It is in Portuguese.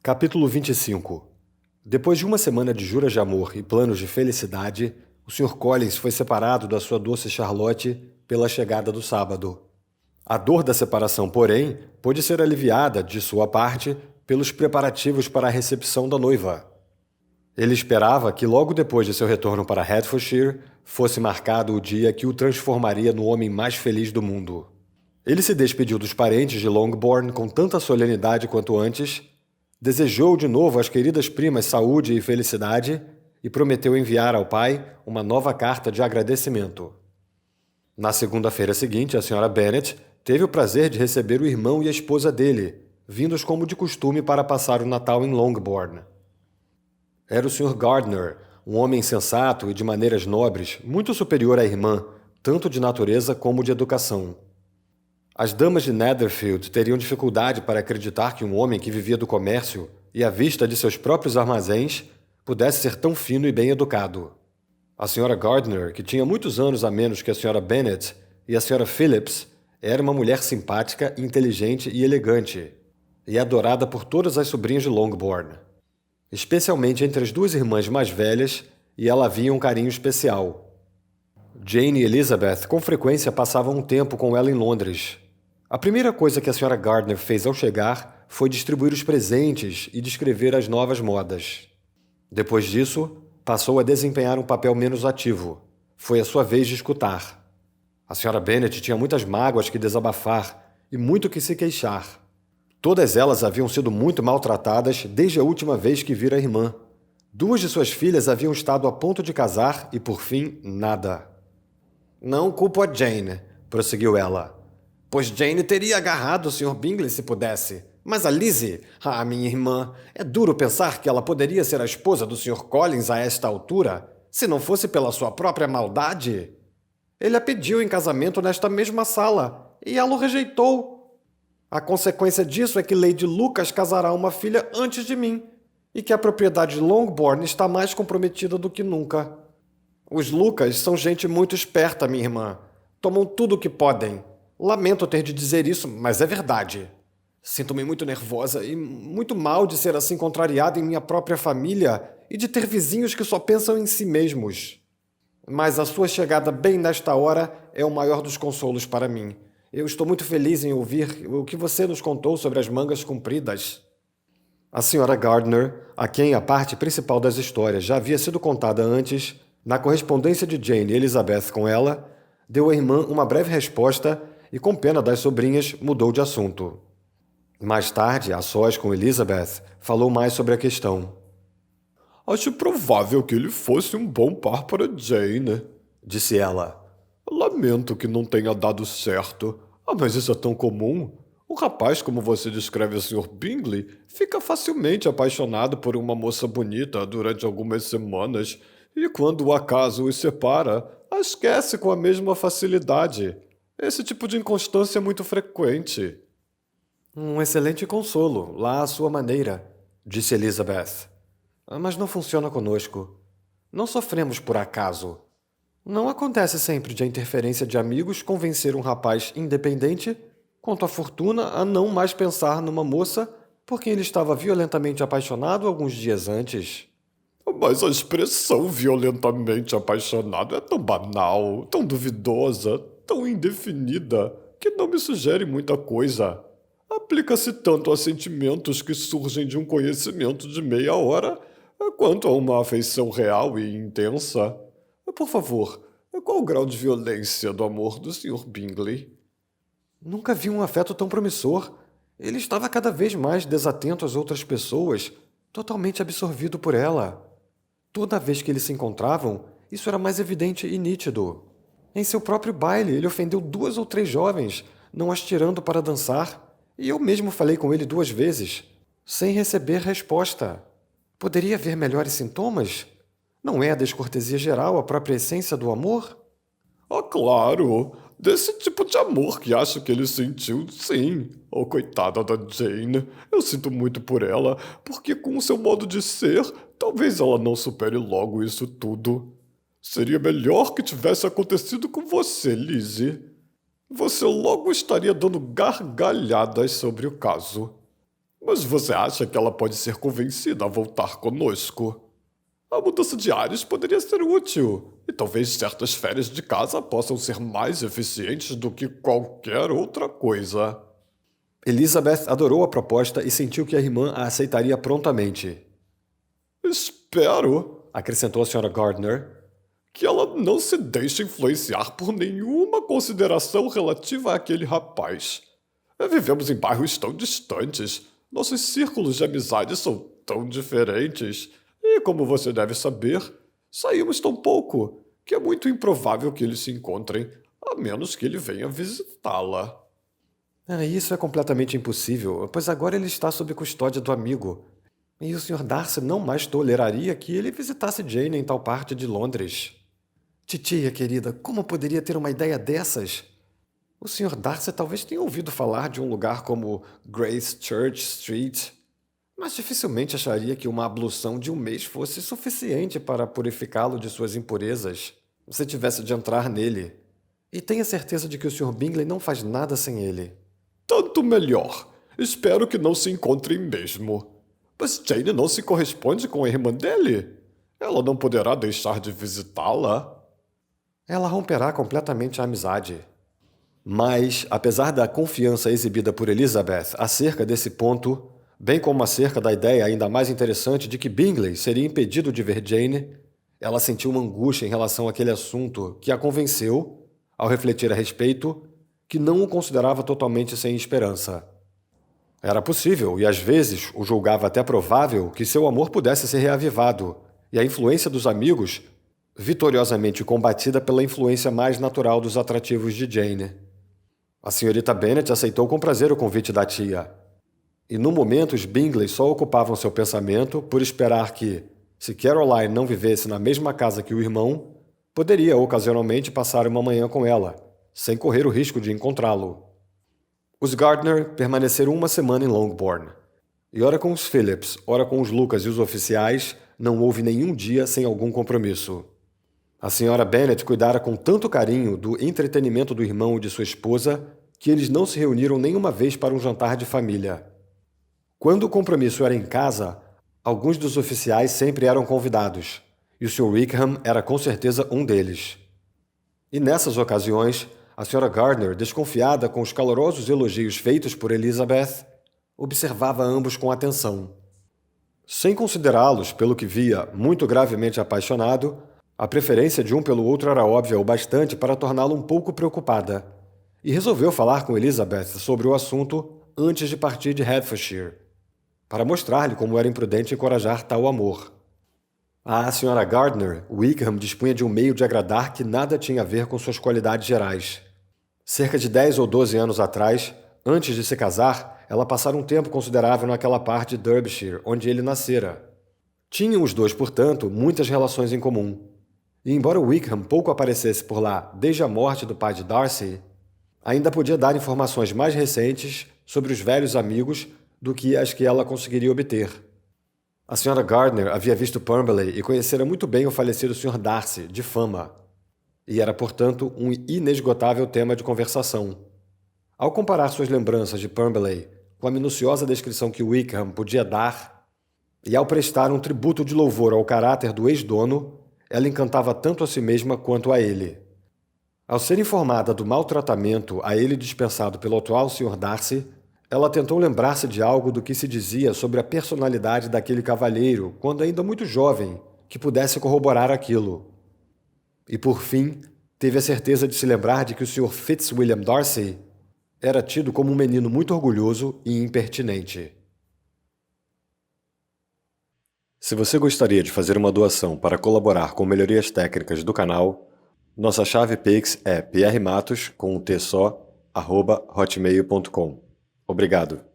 Capítulo 25. Depois de uma semana de juras de amor e planos de felicidade, o Sr. Collins foi separado da sua doce Charlotte pela chegada do sábado. A dor da separação, porém, pôde ser aliviada, de sua parte, pelos preparativos para a recepção da noiva. Ele esperava que logo depois de seu retorno para Hertfordshire fosse marcado o dia que o transformaria no homem mais feliz do mundo. Ele se despediu dos parentes de Longbourn com tanta solenidade quanto antes, desejou de novo às queridas primas saúde e felicidade e prometeu enviar ao pai uma nova carta de agradecimento. Na segunda-feira seguinte, a Sra. Bennet teve o prazer de receber o irmão e a esposa dele, vindos como de costume para passar o Natal em Longbourn. Era o Sr. Gardner, um homem sensato e de maneiras nobres, muito superior à irmã, tanto de natureza como de educação. As damas de Netherfield teriam dificuldade para acreditar que um homem que vivia do comércio e à vista de seus próprios armazéns pudesse ser tão fino e bem educado. A Sra. Gardner, que tinha muitos anos a menos que a Sra. Bennet, e a Sra. Phillips, era uma mulher simpática, inteligente e elegante, e adorada por todas as sobrinhas de Longbourn. Especialmente entre as duas irmãs mais velhas, e ela havia um carinho especial. Jane e Elizabeth com frequência passavam um tempo com ela em Londres. A primeira coisa que a Sra. Gardner fez ao chegar foi distribuir os presentes e descrever as novas modas. Depois disso, passou a desempenhar um papel menos ativo. Foi a sua vez de escutar. A Sra. Bennet tinha muitas mágoas que desabafar e muito que se queixar. Todas elas haviam sido muito maltratadas desde a última vez que vira a irmã. Duas de suas filhas haviam estado a ponto de casar e, por fim, nada. Não culpo a Jane, prosseguiu ela, pois Jane teria agarrado o Sr. Bingley se pudesse. Mas a Lizzie, minha irmã, é duro pensar que ela poderia ser a esposa do Sr. Collins a esta altura, se não fosse pela sua própria maldade. Ele a pediu em casamento nesta mesma sala, e ela o rejeitou. A consequência disso é que Lady Lucas casará uma filha antes de mim, e que a propriedade de Longbourn está mais comprometida do que nunca. Os Lucas são gente muito esperta, minha irmã. Tomam tudo o que podem. Lamento ter de dizer isso, mas é verdade. Sinto-me muito nervosa e muito mal de ser assim contrariada em minha própria família e de ter vizinhos que só pensam em si mesmos. Mas a sua chegada bem nesta hora é o maior dos consolos para mim. Eu estou muito feliz em ouvir o que você nos contou sobre as mangas compridas. A Sra. Gardner, a quem a parte principal das histórias já havia sido contada antes, na correspondência de Jane e Elizabeth com ela, deu à irmã uma breve resposta e, com pena das sobrinhas, mudou de assunto. Mais tarde, a sós com Elizabeth, falou mais sobre a questão. Acho provável que ele fosse um bom par para Jane, disse ela. Lamento que não tenha dado certo. Mas isso é tão comum. Um rapaz como você descreve o Sr. Bingley fica facilmente apaixonado por uma moça bonita durante algumas semanas e quando o acaso os separa, a esquece com a mesma facilidade. Esse tipo de inconstância é muito frequente. Um excelente consolo, lá à sua maneira, disse Elizabeth. Mas não funciona conosco. Não sofremos por acaso. Não acontece sempre de a interferência de amigos convencer um rapaz independente quanto à fortuna a não mais pensar numa moça por quem ele estava violentamente apaixonado alguns dias antes. Mas a expressão violentamente apaixonado é tão banal, tão duvidosa, tão indefinida, que não me sugere muita coisa. Aplica-se tanto a sentimentos que surgem de um conhecimento de meia hora, quanto a uma afeição real e intensa. Por favor, qual o grau de violência do amor do Sr. Bingley? Nunca vi um afeto tão promissor. Ele estava cada vez mais desatento às outras pessoas, totalmente absorvido por ela. Toda vez que eles se encontravam, isso era mais evidente e nítido. Em seu próprio baile, ele ofendeu 2 ou 3 jovens, não as tirando para dançar, e eu mesmo falei com ele 2 vezes, sem receber resposta. Poderia haver melhores sintomas? Não é a descortesia geral a própria essência do amor? Claro! Desse tipo de amor que acho que ele sentiu, sim. Coitada da Jane. Eu sinto muito por ela, porque com o seu modo de ser, talvez ela não supere logo isso tudo. Seria melhor que tivesse acontecido com você, Lizzie. Você logo estaria dando gargalhadas sobre o caso. Mas você acha que ela pode ser convencida a voltar conosco? A mudança de ares poderia ser útil, e talvez certas férias de casa possam ser mais eficientes do que qualquer outra coisa. Elizabeth adorou a proposta e sentiu que a irmã a aceitaria prontamente. Espero, Acrescentou a Sra. Gardner. que ela não se deixe influenciar por nenhuma consideração relativa àquele rapaz. Vivemos em bairros tão distantes, nossos círculos de amizade são tão diferentes, e como você deve saber, saímos tão pouco que é muito improvável que eles se encontrem, a menos que ele venha visitá-la. Isso é completamente impossível, pois agora ele está sob custódia do amigo. E o Sr. Darcy não mais toleraria que ele visitasse Jane em tal parte de Londres. Titia, querida, como poderia ter uma ideia dessas? O Sr. Darcy talvez tenha ouvido falar de um lugar como Grace Church Street, mas dificilmente acharia que uma ablução de um mês fosse suficiente para purificá-lo de suas impurezas, se tivesse de entrar nele. E tenha certeza de que o Sr. Bingley não faz nada sem ele. Tanto melhor. Espero que não se encontrem mesmo. Mas Jane não se corresponde com a irmã dele? Ela não poderá deixar de visitá-la? Ela romperá completamente a amizade. Mas, apesar da confiança exibida por Elizabeth acerca desse ponto, bem como acerca da ideia ainda mais interessante de que Bingley seria impedido de ver Jane, ela sentiu uma angústia em relação àquele assunto que a convenceu, ao refletir a respeito, que não o considerava totalmente sem esperança. Era possível, e às vezes o julgava até provável, que seu amor pudesse ser reavivado, e a influência dos amigos vitoriosamente combatida pela influência mais natural dos atrativos de Jane. A senhorita Bennet aceitou com prazer o convite da tia. E no momento os Bingley só ocupavam seu pensamento por esperar que, se Caroline não vivesse na mesma casa que o irmão, poderia ocasionalmente passar uma manhã com ela, sem correr o risco de encontrá-lo. Os Gardner permaneceram uma semana em Longbourn. E ora com os Phillips, ora com os Lucas e os oficiais, não houve nenhum dia sem algum compromisso. A senhora Bennet cuidara com tanto carinho do entretenimento do irmão e de sua esposa que eles não se reuniram nenhuma vez para um jantar de família. Quando o compromisso era em casa, alguns dos oficiais sempre eram convidados, e o Sr. Wickham era com certeza um deles. E nessas ocasiões, a Sra. Gardner, desconfiada com os calorosos elogios feitos por Elizabeth, observava ambos com atenção. Sem considerá-los, pelo que via, muito gravemente apaixonado, a preferência de um pelo outro era óbvia o bastante para torná-la um pouco preocupada, e resolveu falar com Elizabeth sobre o assunto antes de partir de Hertfordshire, para mostrar-lhe como era imprudente encorajar tal amor. À Sra. Gardner, Wickham dispunha de um meio de agradar que nada tinha a ver com suas qualidades gerais. Cerca de 10 ou 12 anos atrás, antes de se casar, ela passara um tempo considerável naquela parte de Derbyshire, onde ele nascera. Tinham os dois, portanto, muitas relações em comum. E embora Wickham pouco aparecesse por lá desde a morte do pai de Darcy, ainda podia dar informações mais recentes sobre os velhos amigos do que as que ela conseguiria obter. A Sra. Gardner havia visto Pemberley e conhecera muito bem o falecido Sr. Darcy, de fama, e era, portanto, um inesgotável tema de conversação. Ao comparar suas lembranças de Pemberley com a minuciosa descrição que Wickham podia dar, e ao prestar um tributo de louvor ao caráter do ex-dono, ela encantava tanto a si mesma quanto a ele. Ao ser informada do maltratamento a ele dispensado pelo atual Sr. Darcy, ela tentou lembrar-se de algo do que se dizia sobre a personalidade daquele cavalheiro, quando ainda muito jovem, que pudesse corroborar aquilo. E, por fim, teve a certeza de se lembrar de que o Sr. Fitzwilliam Darcy era tido como um menino muito orgulhoso e impertinente. Se você gostaria de fazer uma doação para colaborar com melhorias técnicas do canal, nossa chave Pix é prmatos, com um T só, @hotmail.com. Obrigado.